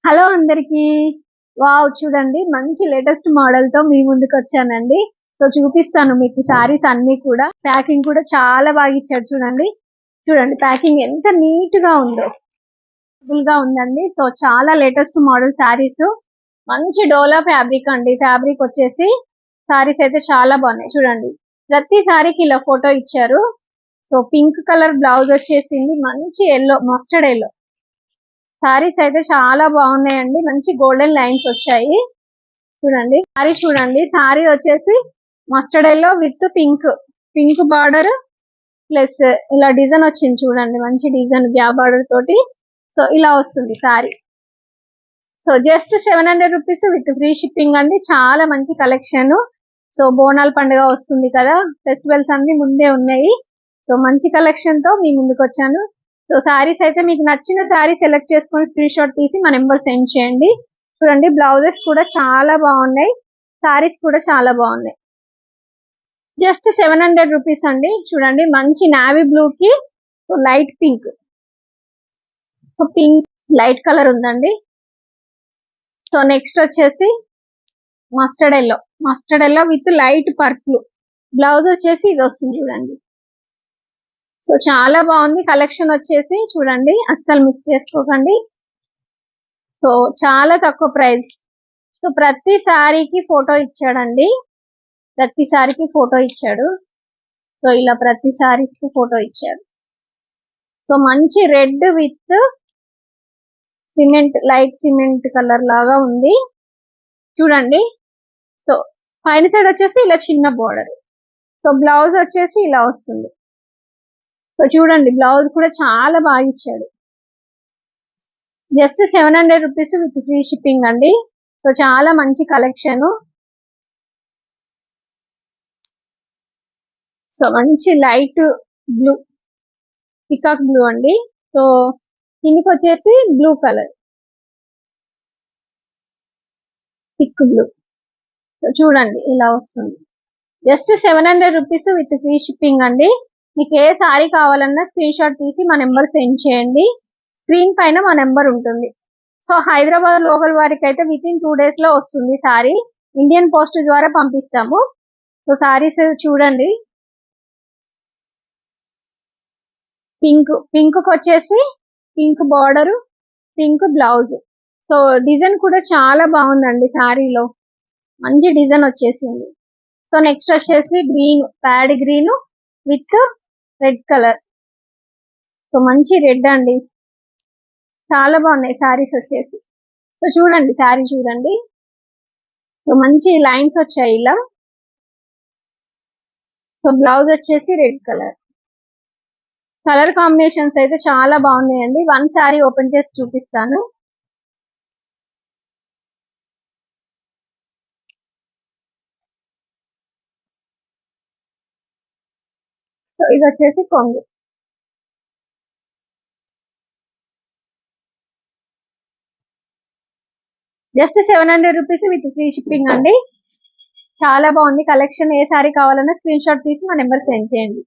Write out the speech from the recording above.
Hello అందరికి. Wow, చూడండి మంచి లేటెస్ట్ మోడల్ తో మీ ముందుకు వచ్చానండి. సో చూపిస్తాను మీకు సారీస్ అన్ని కూడా. ప్యాకింగ్ కూడా చాలా బాగా ఇచ్చారు. చూడండి చూడండి ప్యాకింగ్ ఎంత నీట్ గా ఉందో, ఫుల్ గా ఉందండి. సో చాలా లేటెస్ట్ మోడల్ సారీస్, మంచి డోలా ఫ్యాబ్రిక్ అండి. ఫ్యాబ్రిక్ వచ్చేసి సారీస్ అయితే చాలా బాగున్నాయి. చూడండి ప్రతి సారీకి ఇలా ఫోటో ఇచ్చారు. సో పింక్ కలర్ బ్లౌజ్ వచ్చేసింది, మంచి ఎల్లో, మస్టర్డ్ ఎల్లో. సారీస్ అయితే చాలా బాగున్నాయండి. మంచి గోల్డెన్ లైన్స్ వచ్చాయి. చూడండి సారీ, చూడండి సారీ వచ్చేసి mustard yellow with pink, pink border plus ఇలా డిజైన్ వచ్చింది. చూడండి మంచి డిజైన్ గ్యాప్ బార్డర్ తోటి. సో ఇలా వస్తుంది sorry. So just 700 rupees with free shipping అండి. చాలా మంచి కలెక్షన్. సో బోనాల పండుగ వస్తుంది కదా, ఫెస్టివల్స్ అన్ని ముందే ఉన్నాయి. సో మంచి కలెక్షన్ తో మీ ముందుకు వచ్చాను. సో సారీస్ అయితే మీకు నచ్చిన సారీ సెలెక్ట్ చేసుకొని స్క్రీన్ షాట్ తీసి మా నెంబర్ సెండ్ చేయండి. చూడండి బ్లౌజెస్ కూడా చాలా బాగున్నాయి, సారీస్ కూడా చాలా బాగున్నాయి. జస్ట్ 700 రూపీస్ అండి. చూడండి మంచి నావీ బ్లూ కి light pink, pink light colour ఉందండి. సో నెక్స్ట్ వచ్చేసి mustard yellow, mustard yellow with light purple. Blouse వచ్చేసి ఇది వస్తుంది చూడండి. సో చాలా బాగుంది కలెక్షన్ వచ్చేసి. చూడండి అస్సలు మిస్ చేసుకోకండి. సో చాలా తక్కువ ప్రైస్. సో ప్రతి సారీకి ఫోటో ఇచ్చాడండి, ప్రతి సారీకి ఫోటో ఇచ్చాడు. సో ఇలా ప్రతి సారీస్ కి ఫోటో ఇచ్చాడు. సో మంచి red with cement, light cement colour లాగా ఉంది. చూడండి సో పైన సైడ్ వచ్చేసి ఇలా చిన్న బోర్డర్. సో బ్లౌజ్ వచ్చేసి ఇలా వస్తుంది. సో చూడండి బ్లౌజ్ కూడా చాలా బాగా ఇచ్చాడు. Just 700 rupees with free shipping అండి. సో చాలా మంచి కలెక్షన్. సో మంచి లైట్ బ్లూ, పికాక్ బ్లూ అండి. సో దీనికి వచ్చేసి blue colour, thick blue. So చూడండి ఇలా వస్తుంది. Just 700 rupees with free shipping అండి. మీకు ఏ సారీ కావాలన్నా స్క్రీన్ షాట్ తీసి మా నెంబర్ సెండ్ చేయండి. స్క్రీన్ పైన మా నెంబర్ ఉంటుంది. సో హైదరాబాద్ లోకల్ వారికి అయితే విత్ ఇన్ 2 days లో వస్తుంది సారీ. ఇండియన్ పోస్ట్ ద్వారా పంపిస్తాము. సో సారీస్ చూడండి, పింక్, పింక్ వచ్చేసి pink border, pink blouse. So design కూడా చాలా బాగుందండి సారీలో, మంచి డిజైన్ వచ్చేసింది. సో నెక్స్ట్ వచ్చేసి green, pad green with red colour. So మంచి రెడ్ అండి, చాలా బాగున్నాయి సారీస్ వచ్చేసి. సో చూడండి సారీ చూడండి. సో మంచి లైన్స్ వచ్చాయి ఇలా. సో బ్లౌజ్ వచ్చేసి రెడ్ కలర్. కలర్ కాంబినేషన్స్ అయితే చాలా బాగున్నాయండి. వన్ సారీ ఓపెన్ చేసి చూపిస్తాను. సో ఇది వచ్చేసి కొంగు. Just 700 rupees with free shipping అండి. చాలా బాగుంది కలెక్షన్. ఏ సారీ కావాలన్నా స్క్రీన్ షాట్ తీసి మా నెంబర్ సెండ్ చేయండి.